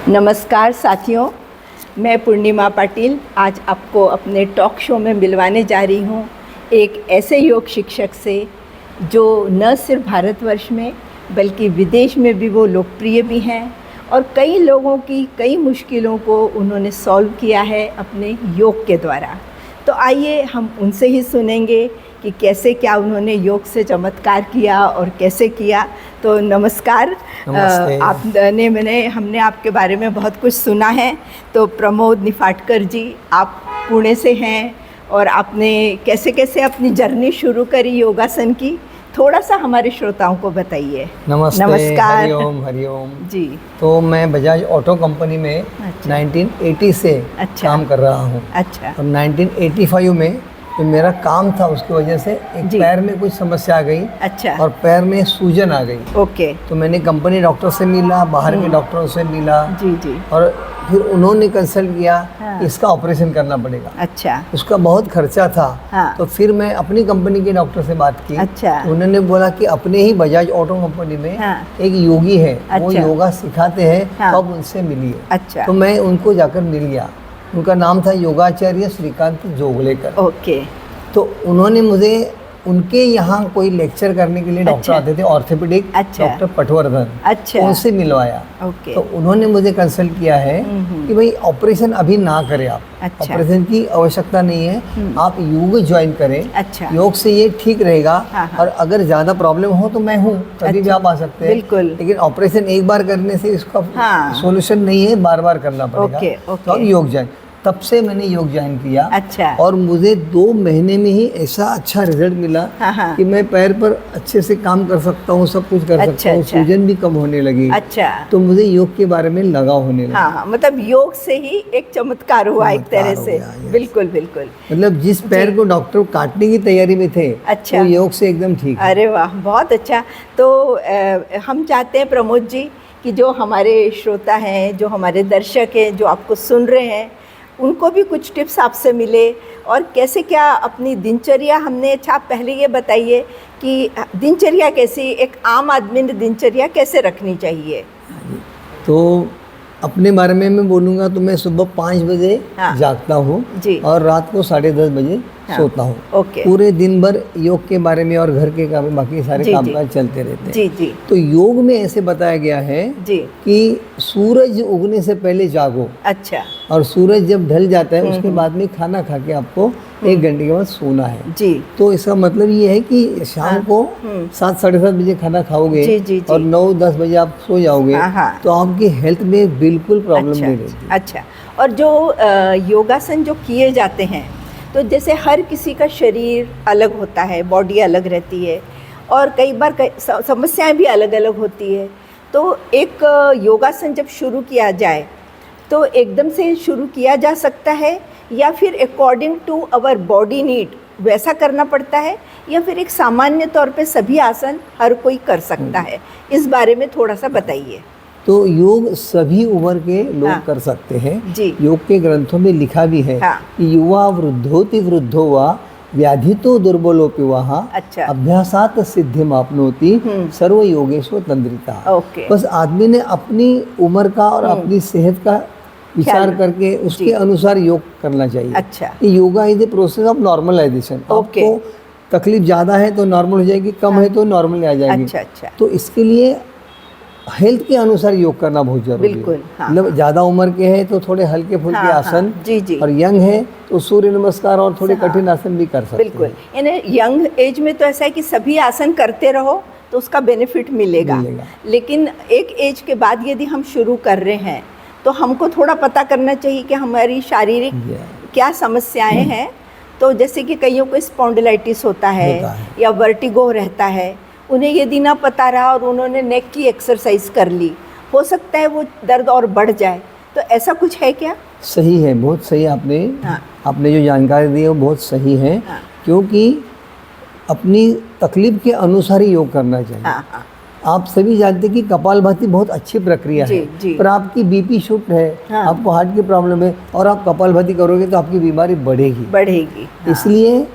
नमस्कार साथियों, मैं पूर्णिमा पाटिल आज आपको अपने टॉक शो में मिलवाने जा रही हूँ एक ऐसे योग शिक्षक से जो न सिर्फ भारतवर्ष में बल्कि विदेश में भी वो लोकप्रिय भी हैं और कई लोगों की कई मुश्किलों को उन्होंने सॉल्व किया है अपने योग के द्वारा। तो आइए हम उनसे ही सुनेंगे कि कैसे क्या उन्होंने योग से चमत्कार किया और कैसे किया। तो नमस्कार। हमने आपके बारे में बहुत कुछ सुना है। तो प्रमोद निफाटकर जी, आप पुणे से हैं और आपने कैसे कैसे अपनी जर्नी शुरू करी योगासन की, थोड़ा सा हमारे श्रोताओं को बताइए। नमस्कार। हरिओम जी। तो मैं बजाज ऑटो कंपनी में 1980 से काम कर रहा हूँ। अच्छा। और 1985 में जो मेरा काम था उसकी वजह से एक पैर में कुछ समस्या आ गई। अच्छा। और पैर में सूजन आ गई। ओके। तो मैंने कंपनी डॉक्टर से मिला, बाहर के डॉक्टरों से मिला। जी जी। और फिर उन्होंने कंसल्ट किया इसका ऑपरेशन करना पड़ेगा। अच्छा। उसका बहुत खर्चा था। हाँ। तो फिर मैं अपनी कंपनी के डॉक्टर से बात की। अच्छा। तो उन्होंने बोला कि अपने ही बजाज ऑटो कंपनी में एक योगी है। अच्छा। वो योगा सिखाते हैं। तो अब उनसे मिलिए। अच्छा। तो मैं उनको जाकर मिल गया। उनका नाम था योगाचार्य श्रीकांत जोगलेकर। ओके। तो उन्होंने मुझे उनके यहाँ कोई लेक्चर करने के लिए डॉक्टर आते थे ऑर्थोपेडिक। अच्छा। डॉक्टर पटवर्धन। अच्छा। उनसे मिलवाया। ओके। तो उन्होंने मुझे कंसल्ट किया है कि भाई ऑपरेशन अभी ना करें आप। अच्छा। ऑपरेशन की आवश्यकता नहीं है, आप योग ज्वाइन करें। अच्छा। योग से ये ठीक रहेगा। हाँ। और अगर ज़्यादा प्रॉब्लम हो तो मैं हूँ, कभी भी आप आ सकते हैं। बिल्कुल। लेकिन ऑपरेशन एक बार करने से इसका सोल्यूशन नहीं है, बार बार करना पड़ेगा। तो आप योग ज्वाइन। तब से मैंने योग ज्वाइन किया। अच्छा। और मुझे 2 महीने में ही ऐसा अच्छा रिजल्ट मिला। हाँ। कि मैं पैर पर अच्छे से काम कर सकता हूँ, सब कुछ कर सकता हूँ। सूजन भी कम होने लगी। अच्छा। तो मुझे योग के बारे में लगाव होने लगा। हाँ, मतलब योग से ही एक चमत्कार हुआ एक तरह से। बिल्कुल बिल्कुल। मतलब जिस पैर को डॉक्टर काटने की तैयारी में थे, अच्छा, वो योग से एकदम ठीक। अरे वाह, बहुत अच्छा। तो हम चाहते हैं प्रमोद जी कि जो हमारे श्रोता हैं, जो हमारे दर्शक हैं, जो आपको सुन रहे हैं, उनको भी कुछ टिप्स आपसे मिले और कैसे क्या अपनी दिनचर्या हमने। अच्छा, आप पहले ये बताइए कि दिनचर्या कैसी, एक आम आदमी ने दिनचर्या कैसे रखनी चाहिए। तो अपने बारे में मैं बोलूँगा तो मैं सुबह 5 बजे जागता हूँ और रात को 10:30 बजे सोता हूँ। ओके। पूरे दिन भर योग के बारे में और घर के काम, बाकी सारे कामकाज चलते रहते हैं। जी जी। तो योग में ऐसे बताया गया है जी कि सूरज उगने से पहले जागो। अच्छा। और सूरज जब ढल जाता है उसके बाद में खाना खा के आपको 1 घंटे के बाद सोना है। जी। तो इसका मतलब ये है कि शाम को 7 साढ़े 7 बजे खाना खाओगे। जी जी जी। और 9-10 बजे आप सो जाओगे। तो आपकी हेल्थ में बिल्कुल प्रॉब्लम नहीं रहती। अच्छा। और जो योगासन जो किए जाते हैं, तो जैसे हर किसी का शरीर अलग होता है, बॉडी अलग रहती है और कई बार समस्याएं भी अलग अलग होती है। तो एक योगासन जब शुरू किया जाए तो एकदम से शुरू किया जा सकता है या फिर according to our body need वैसा करना पड़ता है, या फिर एक सामान्य तौर पे सभी आसन हर कोई कर सकता है, इस बारे में थोड़ा सा बताइए। तो योग सभी उम्र के लोग कर सकते हैं जी। योग के ग्रंथों में लिखा भी है कि युवा वृद्धोति वृद्धो वा व्याधितो दुर्बलोपि वहा। अच्छा। अभ्यासात सिद्धिमाप्नोति सर्व योगेषु तंद्रिता। ओके। बस आदमी ने अपनी उम्र का और अपनी सेहत का विचार करके उसके अनुसार योग करना चाहिए। अच्छा। Yoga is the process of normalization. आपको तकलीफ ज़्यादा है तो नॉर्मल हो जाएगी, कम है तो नॉर्मल आ जाएगी। अच्छा अच्छा। तो इसके लिए हेल्थ के अनुसार योग करना बहुत जरूरी है। बिल्कुल। मतलब ज़्यादा उम्र के हैं तो थोड़े हल्के फुल्के आसन। जी जी। और यंग है तो सूर्य नमस्कार और थोड़े कठिन आसन भी कर सकते हैं। बिल्कुल। यानी यंग एज में तो ऐसा है कि सभी आसन करते रहो तो उसका बेनिफिट मिलेगा। लेकिन एक एज के बाद यदि हम शुरू कर रहे हैं तो हमको थोड़ा पता करना चाहिए कि हमारी शारीरिक क्या समस्याएं हैं। तो जैसे कि कईयों को स्पॉन्डिलाइटिस होता है या वर्टिगो रहता है, उन्हें यदि ना पता रहा और उन्होंने नेक की एक्सरसाइज कर ली, हो सकता है वो दर्द और बढ़ जाए। तो ऐसा कुछ है क्या? सही है, बहुत सही। आपने जो जानकारी दी है वो बहुत सही है। क्योंकि अपनी तकलीफ के अनुसार ही योग करना चाहिए। आप सभी जानते हैं कि कपालभाति बहुत अच्छी प्रक्रिया है। पर आपकी बीपी शुगर है, आपको हार्ट की प्रॉब्लम है और आप कपालभाति करोगे तो आपकी बीमारी बढ़ेगी। इसलिए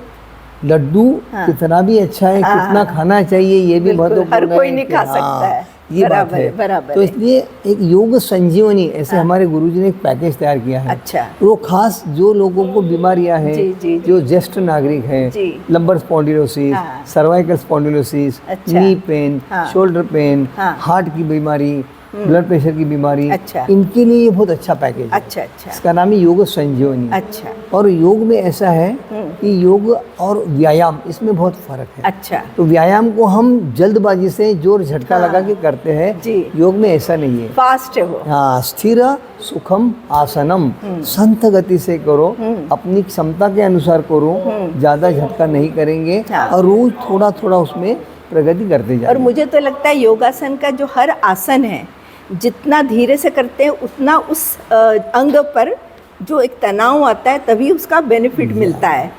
लड्डू कितना भी अच्छा है, कितना खाना चाहिए ये भी महत्वपूर्ण है। हर कोई नहीं खा सकता है। ये बात है। बराबर तो इसलिए एक योग संजीवनी ऐसे हमारे गुरुजी ने एक पैकेज तैयार किया है। अच्छा। वो खास जो लोगों को बीमारियां हैं, जो ज्येष्ठ नागरिक हैं, lumbar spondylosis, cervical spondylosis, knee pain, shoulder pain, heart की बीमारी, ब्लड प्रेशर की बीमारी, इनके लिए ये बहुत अच्छा पैकेज है। अच्छा अच्छा। इसका नाम है योग संजीवनी। अच्छा। और योग में ऐसा है कि योग और व्यायाम इसमें बहुत फर्क है। अच्छा। तो व्यायाम को हम जल्दबाजी से जोर झटका लगा के करते हैं, योग में ऐसा नहीं है, फास्ट है वो। हाँ, स्थिर सुखम आसनम, संत गति से करो, अपनी क्षमता के अनुसार करो, ज्यादा झटका नहीं करेंगे और रोज थोड़ा थोड़ा उसमें प्रगति करते जाए। और मुझे तो लगता है योगासन का जो हर आसन है, जितना धीरे से करते हैं उतना उस अंग पर जो एक तनाव आता है तभी उसका बेनिफिट मिलता है।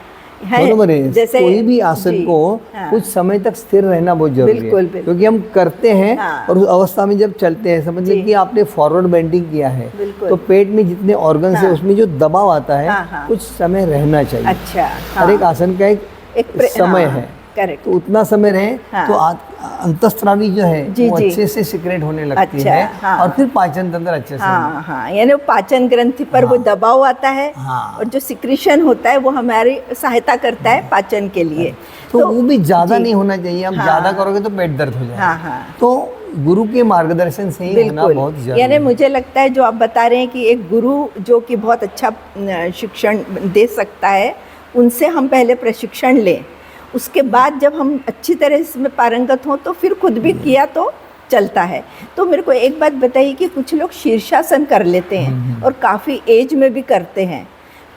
बराबर है। जैसे कोई भी आसन को कुछ समय तक स्थिर रहना बहुत जरूरी है, क्योंकि हम करते हैं और उस अवस्था में जब चलते हैं, समझ लीजिए कि आपने फॉरवर्ड बेंडिंग किया है, तो पेट में जितने ऑर्गन्स है उसमें जो दबाव आता है कुछ समय रहना चाहिए। अच्छा। हर एक आसन का एक समय है, करेक्ट। तो उतना समय रहे तो अंतस्त्रावी जो है वो अच्छे से सिक्रेट होने लगती है और फिर पाचन तंत्र अच्छे से। हाँ, यानी पाचन ग्रंथि पर वो दबाव आता है और जो सिक्रीशन होता है वो हमारी सहायता करता है पाचन के लिए। तो वो भी ज्यादा नहीं होना चाहिए, हम ज्यादा करोगे तो पेट दर्द हो जाएगा। तो गुरु के मार्गदर्शन से ही होना बहुत जरूरी है। यानी मुझे लगता है जो आप बता रहे हैं कि एक गुरु जो कि बहुत अच्छा शिक्षण दे सकता है, उनसे हम पहले प्रशिक्षण लें, उसके बाद जब हम अच्छी तरह इसमें पारंगत हों तो फिर खुद भी किया तो चलता है। तो मेरे को एक बात बताइए कि कुछ लोग शीर्षासन कर लेते हैं और काफ़ी एज में भी करते हैं,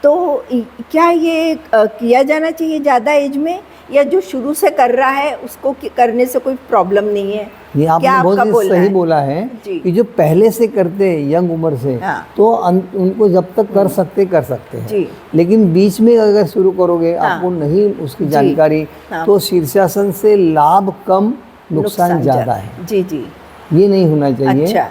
तो क्या ये किया जाना चाहिए ज़्यादा एज में, या जो शुरू से कर रहा है उसको करने से कोई प्रॉब्लम नहीं है? ये आपने बहुत सही बोला है कि जो पहले से करते हैं यंग उम्र से, तो उनको जब तक कर सकते हैं, लेकिन बीच में अगर शुरू करोगे आपको नहीं उसकी जानकारी, तो शीर्षासन से लाभ कम नुकसान ज़्यादा है। जी जी, ये नहीं होना चाहिए। अच्छा।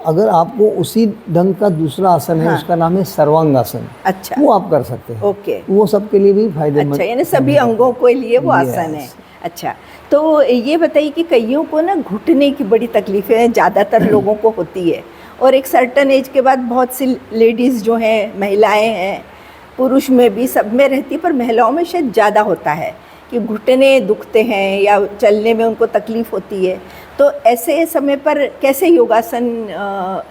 अगर आपको उसी ढंग का दूसरा आसन है, उसका नाम है सर्वांगासन। अच्छा। वो आप कर सकते हैं। ओके। वो सबके लिए भी फायदेमंद। अच्छा, यानी सभी अंगों के लिए वो आसन है। अच्छा, तो ये बताइए कि कईयों को ना घुटने की बड़ी तकलीफें ज़्यादातर लोगों को होती है, और एक सर्टन एज के बाद बहुत सी लेडीज़ जो हैं, महिलाएं हैं, पुरुष में भी सब में रहती, पर महिलाओं में शायद ज़्यादा होता है कि घुटने दुखते हैं या चलने में उनको तकलीफ़ होती है। तो ऐसे समय पर कैसे योगासन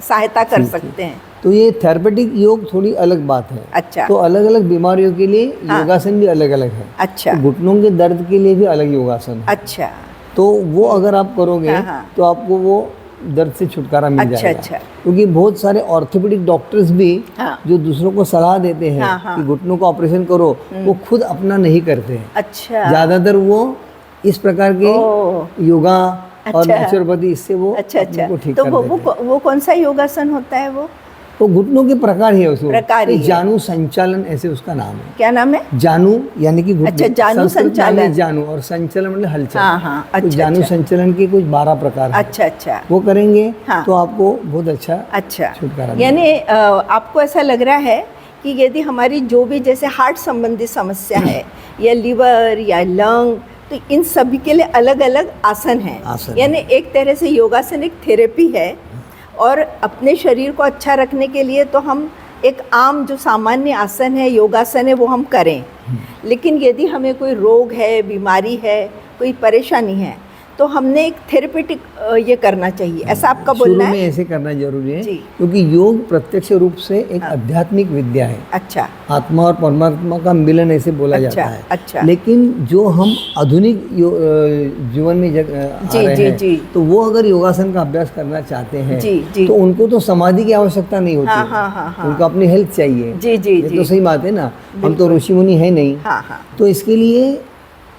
सहायता कर सकते हैं? तो ये थेरेपेटिक योग थोड़ी अलग बात है। अच्छा। तो अलग अलग बीमारियों के लिए योगासन भी अलग अलग है। अच्छा। तो घुटनों के दर्द के लिए भी अलग योगासन है। अच्छा। तो वो अगर आप करोगे तो आपको वो दर्द से छुटकारा मिल जाएगा। अच्छा। क्योंकि बहुत सारे ऑर्थोपेडिक डॉक्टर्स भी जो दूसरों को सलाह देते हैं कि घुटनों का ऑपरेशन करो, वो खुद अपना नहीं करते हैं। अच्छा। ज्यादातर वो इस प्रकार के योगा और नेचुरोपैथी, इससे वो ठीक कर देते हैं। वो कौन सा योगासन होता है? वो घुटनों के प्रकार है, उसको जानु संचालन ऐसे उसका नाम है। क्या नाम है? जानु यानी कि अच्छा, जानु संचालन। जानु और संचलन मतलब हलचल। अच्छा। तो जानु संचलन के कुछ 12 प्रकार। अच्छा अच्छा। वो करेंगे तो आपको बहुत अच्छा छुटकारा। यानी आपको ऐसा लग रहा है कि यदि हमारी जो भी जैसे हार्ट संबंधी समस्या है या लिवर या लंग, तो इन सभी के लिए अलग अलग आसन हैं। यानी एक तरह से योगासन एक थेरेपी है, और अपने शरीर को अच्छा रखने के लिए तो हम एक आम जो सामान्य आसन है, योगासन है, वो हम करें। लेकिन यदि हमें कोई रोग है, बीमारी है, कोई परेशानी है, तो हमने एक थेरेपेटिक ये करना चाहिए, ऐसा आपका बोलना है? शुरू में ऐसे करना जरूरी है, क्योंकि योग प्रत्यक्ष रूप से एक आध्यात्मिक विद्या है। अच्छा। आत्मा और परमात्मा का मिलन ऐसे बोला जाता है। अच्छा। लेकिन जो हम आधुनिक जीवन में आ रहे हैं, तो वो अगर योगासन का अभ्यास करना चाहते हैं तो उनको तो समाधि की आवश्यकता नहीं होती, उनको अपनी हेल्थ चाहिए। ये तो सही बात है ना, हम तो ऋषि मुनि है नहीं। तो इसके लिए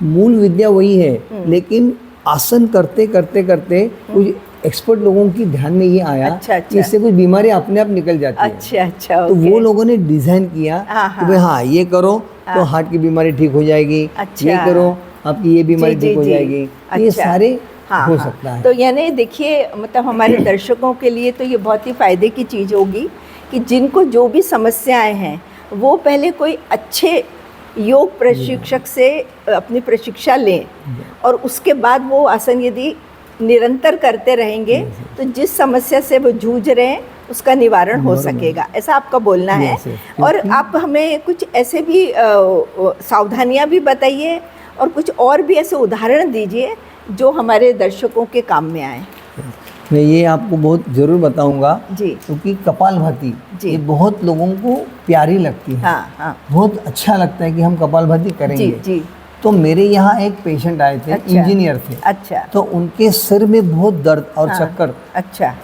मूल विद्या वही है, लेकिन आसन करते करते करते कुछ एक्सपर्ट लोगों की ध्यान में ये आया कि इससे कुछ बीमारी अपने आप निकल जाती है। अच्छा अच्छा। तो वो लोगों ने डिजाइन किया कि भाई हाँ, ये करो तो हार्ट की बीमारी ठीक हो जाएगी, ये करो आपकी ये बीमारी ठीक हो जाएगी। ये सारे हो सकता है। तो यानी देखिए, मतलब हमारे दर्शकों के लिए तो ये बहुत ही फायदे की चीज़ होगी कि जिनको जो भी समस्याएं हैं वो पहले कोई अच्छे योग प्रशिक्षक से अपनी प्रशिक्षा लें, और उसके बाद वो आसन यदि निरंतर करते रहेंगे तो जिस समस्या से वो जूझ रहे हैं उसका निवारण हो सकेगा, ऐसा आपका बोलना है। और आप हमें कुछ ऐसे भी सावधानियां भी बताइए और कुछ और भी ऐसे उदाहरण दीजिए जो हमारे दर्शकों के काम में आए। मैं ये आपको बहुत ज़रूर बताऊंगा जी, क्योंकि कपालभाति ये बहुत लोगों को प्यारी लगती है। हाँ। बहुत अच्छा लगता है कि हम कपालभाति करेंगे। जी। तो मेरे यहाँ एक पेशेंट आए थे, इंजीनियर थे। अच्छा। तो उनके सिर में बहुत दर्द और चक्कर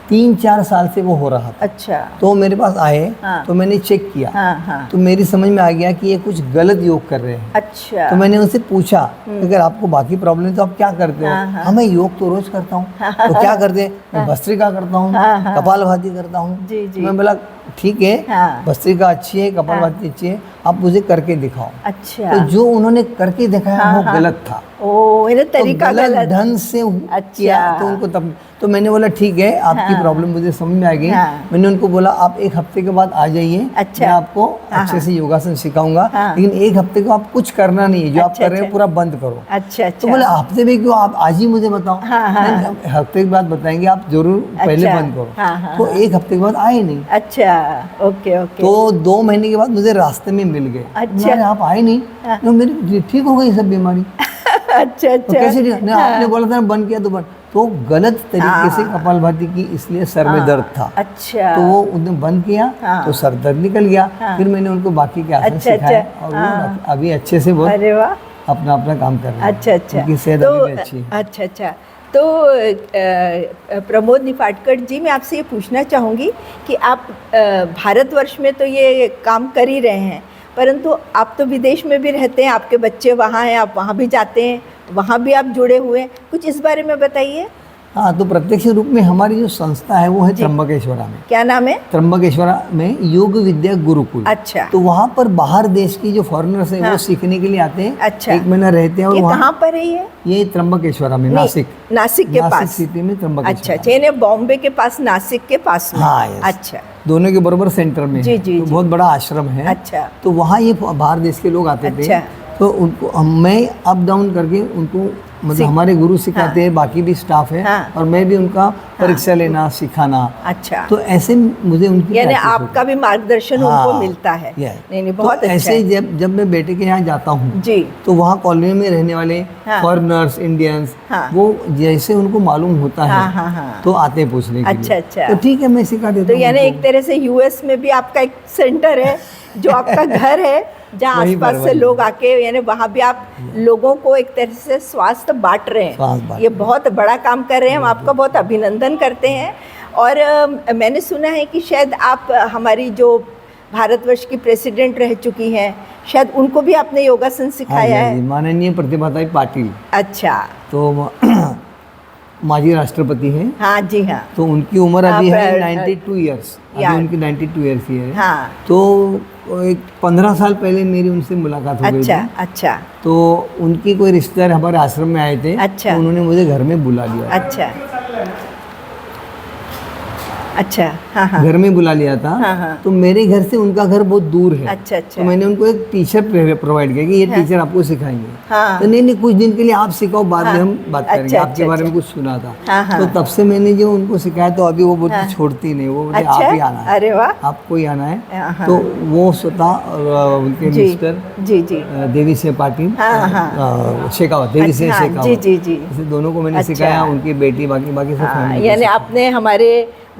3-4 साल से वो हो रहा था। अच्छा। तो मेरे पास आए, तो मैंने चेक किया, तो मेरी समझ में आ गया कि ये कुछ गलत योग कर रहे हैं। अच्छा। तो मैंने उनसे पूछा अगर आपको बाकी प्रॉब्लम है तो आप क्या करते हो? हाँ, मैं योग तो रोज करता हूँ। तो क्या करते हैं? मैं भस्त्रिका करता हूँ, कपालभाति करता हूँ। मैं बोला ठीक है, भस्त्रिका अच्छी है, कपालभाति अच्छी है, आप मुझे करके दिखाओ। अच्छा। तो जो उन्होंने करके दिखाया वो गलत था। तरीका गलत ढंग से किया। तो उनको तब तो मैंने बोला ठीक है, आपकी प्रॉब्लम मुझे समझ में आ गई। मैंने उनको बोला आप 1 हफ्ते के बाद आ जाइए, मैं आपको अच्छे से योगासन सिखाऊंगा, लेकिन 1 हफ्ते को आप कुछ करना नहीं है, जो आप कर रहे हैं पूरा बंद करो। अच्छा। तो बोले हफ्ते में क्यों, आप आज ही मुझे बताओ। हफ्ते के बाद बताएंगे, आप जरूर पहले बंद करो। तो 1 हफ्ते के बाद आए नहीं। अच्छा, ओके। तो 2 महीने के बाद मुझे रास्ते में मिल गए। अच्छा। आप आए नहीं, तो मेरी ठीक हो गई सब बीमारी। अच्छा। तो कैसे नहीं? आपने बोला था बंद किया तो बंद। तो गलत तरीके से कपालभाति की, इसलिए सर में दर्द था। अच्छा। तो वो उन्होंने बंद किया तो सर दर्द निकल गया। फिर मैंने उनको बाकी के आसन सिखाए और वो अभी अच्छे से बहुत अपना काम कर रहे हैं। अच्छा। उनकी सेहत अभी अच्छी है। अच्छा। तो प्रमोद निफाडकर जी, मैं आपसे ये पूछना चाहूँगी कि आप भारतवर्ष में तो ये काम कर ही रहे हैं, परंतु आप तो विदेश में भी रहते हैं, आपके बच्चे वहाँ हैं, आप वहाँ भी जाते हैं, वहाँ भी आप जुड़े हुए हैं, कुछ इस बारे में बताइए। हाँ, तो प्रत्यक्ष रूप में हमारी जो संस्था है वो है त्र्यंबकेश्वरा में। क्या नाम है? त्र्यंबकेश्वरा में योग विद्या गुरुकुल। अच्छा। तो वहाँ पर बाहर देश की जो फॉरेनर्स हैं वो सीखने के लिए आते हैं। अच्छा। 1 महीना रहते हैं। और कहाँ पर है ये त्र्यंबकेश्वरा में, नासिक के पास, सिटी में त्र्यंबकेश्वरा। अच्छा। यानी बॉम्बे के पास, नासिक के पास में। हाँ। अच्छा। दोनों के बराबर सेंटर में। जी। तो बहुत बड़ा आश्रम है। अच्छा। तो वहाँ ये बाहर देश के लोग आते थे। तो उनको मैं अप डाउन करके उनको, मतलब हमारे गुरु सिखाते हैं, बाकी भी स्टाफ है, और मैं भी उनका परीक्षा लेना, सिखाना। अच्छा। तो ऐसे मुझे उनकी, यानी आपका भी मार्गदर्शन उनको मिलता है। नहीं, बहुत अच्छा। ऐसे जब मैं बेटे के यहाँ जाता हूँ जी, तो वहाँ कॉलोनी में रहने वाले फॉरेनर्स, इंडियंस, वो जैसे उनको मालूम होता है तो आते हैं पूछने के लिए। अच्छा। तो ठीक है, मैं सिखा देता हूँ। तो यानी एक तरह से यूएस में भी आपका एक सेंटर है, जो आपका घर है, जहाँ आसपास से लोग आके, यानी वहाँ भी आप लोगों को एक तरह से स्वास्थ्य बांट रहे हैं। ये बहुत बड़ा काम कर रहे हैं, हम आपका बहुत अभिनंदन करते हैं। और मैंने सुना है कि शायद आप हमारी जो भारतवर्ष की प्रेसिडेंट रह चुकी हैं, शायद उनको भी आपने योगासन सिखाया है। माननीय प्रतिभाताई पाटिल। अच्छा। तो माजी राष्ट्रपति हैं। हाँ जी। हाँ। तो उनकी उम्र अभी है 92 ईयर्स। अभी उनकी 92 ईयर्स ही है। हाँ। तो एक 15 साल पहले मेरी उनसे मुलाकात हो गई थी। अच्छा। तो उनकी कोई रिश्तेदार हमारे आश्रम में आए थे। अच्छा। तो उन्होंने मुझे घर में बुला लिया। अच्छा। हाँ। घर में बुला लिया था। हाँ। तो मेरे घर से उनका घर बहुत दूर है। अच्छा। तो मैंने उनको एक टीचर प्रोवाइड किया कि ये टीचर आपको सिखाएंगे। हाँ। तो नहीं, कुछ दिन के लिए आप सिखाओ, बाद में हम बात करेंगे। आपके बारे में कुछ सुना था। तो तब से मैंने जो उनको सिखाया, तो अभी वो बोलती छोड़ती नहीं, वो बोलते आप ही आना है। अरे वाह, आपको ही आना है। तो वो स्वतः उनके मिस्टर देवी सिंह पाटिल, शेखावत, देवी सिंह शेखावत, दोनों को मैंने सिखाया। उनकी बेटी, बाकी सब। यानी आपने हमारे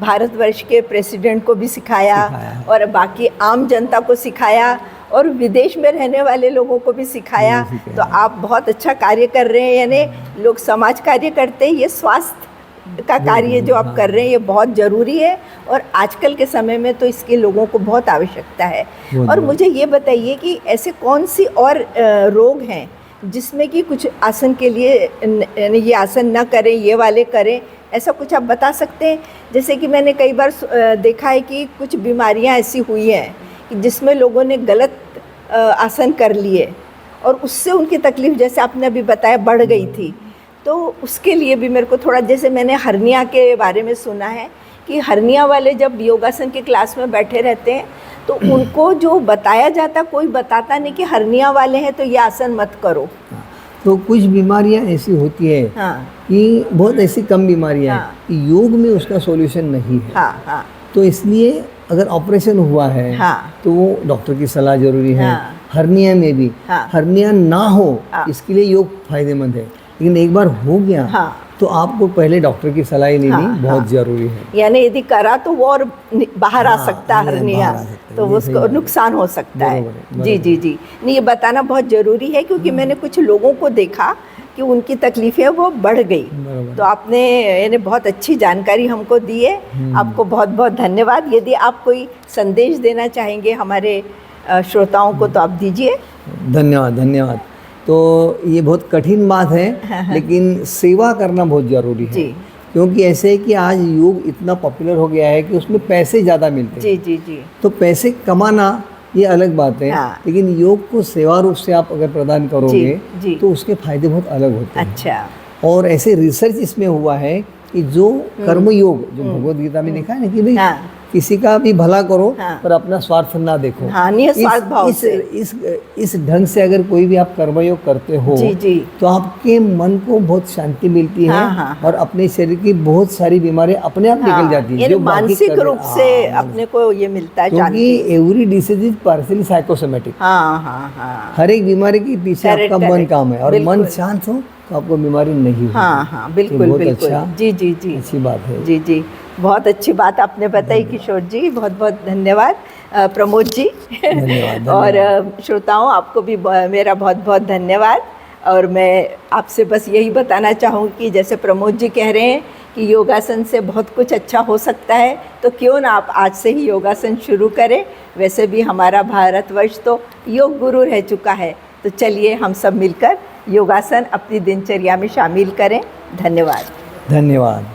भारतवर्ष के प्रेसिडेंट को भी सिखाया और बाकी आम जनता को सिखाया और विदेश में रहने वाले लोगों को भी सिखाया। तो आप बहुत अच्छा कार्य कर रहे हैं। यानी लोग समाज कार्य करते हैं, ये स्वास्थ्य का कार्य जो आप कर रहे हैं ये बहुत ज़रूरी है और आजकल के समय में तो इसके लोगों को बहुत आवश्यकता है। और मुझे ये बताइए कि ऐसे कौन सी और रोग हैं जिसमें कि कुछ आसन के लिए ये आसन न करें, ये वाले करें, ऐसा कुछ आप बता सकते हैं? जैसे कि मैंने कई बार देखा है कि कुछ बीमारियां ऐसी हुई हैं कि जिसमें लोगों ने गलत आसन कर लिए और उससे उनकी तकलीफ़, जैसे आपने अभी बताया, बढ़ गई थी। तो उसके लिए भी मेरे को थोड़ा, जैसे मैंने हर्निया के बारे में सुना है कि हर्निया वाले जब योगासन के क्लास में बैठे रहते हैं तो उनको जो बताया जाता, कोई बताता नहीं कि हर्निया वाले हैं तो ये आसन मत करो। तो कुछ बीमारियां ऐसी होती है कि बहुत ऐसी कम बीमारियां हैं कि योग में उसका सॉल्यूशन नहीं है। तो इसलिए अगर ऑपरेशन हुआ है तो वो डॉक्टर की सलाह जरूरी है। हर्निया में भी हर्निया ना हो इसके लिए योग फायदेमंद है, लेकिन एक बार हो गया तो आपको पहले डॉक्टर की सलाह लेनी बहुत जरूरी है। यानी यदि करा तो वो और बाहर आ सकता है हर्निया, तो उसको नुकसान हो सकता है। जी जी जी, नहीं ये बताना बहुत ज़रूरी है, क्योंकि मैंने कुछ लोगों को देखा कि उनकी तकलीफ़ें वो बढ़ गई। तो आपने यानी बहुत अच्छी जानकारी हमको दी है, आपको बहुत बहुत धन्यवाद। यदि आप कोई संदेश देना चाहेंगे हमारे श्रोताओं को तो आप दीजिए। धन्यवाद धन्यवाद। तो ये बहुत कठिन बात है, लेकिन सेवा करना बहुत ज़रूरी है। क्योंकि ऐसे है कि आज योग इतना पॉपुलर हो गया है कि उसमें पैसे ज़्यादा मिलते हैं। जी जी जी। तो पैसे कमाना ये अलग बात है, लेकिन योग को सेवा रूप से आप अगर प्रदान करोगे तो उसके फायदे बहुत अलग होते हैं। अच्छा। और ऐसे रिसर्च इसमें हुआ है कि जो कर्म योग, जो भगवद गीता में लिखा है ना कि भाई किसी का भी भला करो पर अपना स्वार्थ ना देखो। निस्वार्थ भाव से इस ढंग से अगर कोई भी आप कर्मयोग करते हो तो आपके मन को बहुत शांति मिलती है और अपने शरीर की बहुत सारी बीमारियां अपने आप निकल जाती है, जो मानसिक रूप से अपने को ये मिलता है। क्योंकि every disease is partially psychosomatic. हर एक बीमारी के पीछे आपका मन काम है, और मन शांत हो तो आपको बीमारी नहीं होगी। बिल्कुल बिल्कुल। जी जी जी, अच्छी बात है। जी जी, बहुत अच्छी बात आपने बताई किशोर जी, बहुत बहुत धन्यवाद। प्रमोद जी धन्यवाद। और श्रोताओं आपको भी मेरा बहुत बहुत धन्यवाद। और मैं आपसे बस यही बताना चाहूँगी कि जैसे प्रमोद जी कह रहे हैं कि योगासन से बहुत कुछ अच्छा हो सकता है, तो क्यों ना आप आज से ही योगासन शुरू करें। वैसे भी हमारा भारतवर्ष तो योग गुरु रह चुका है, तो चलिए हम सब मिलकर योगासन अपनी दिनचर्या में शामिल करें। धन्यवाद। धन्यवाद।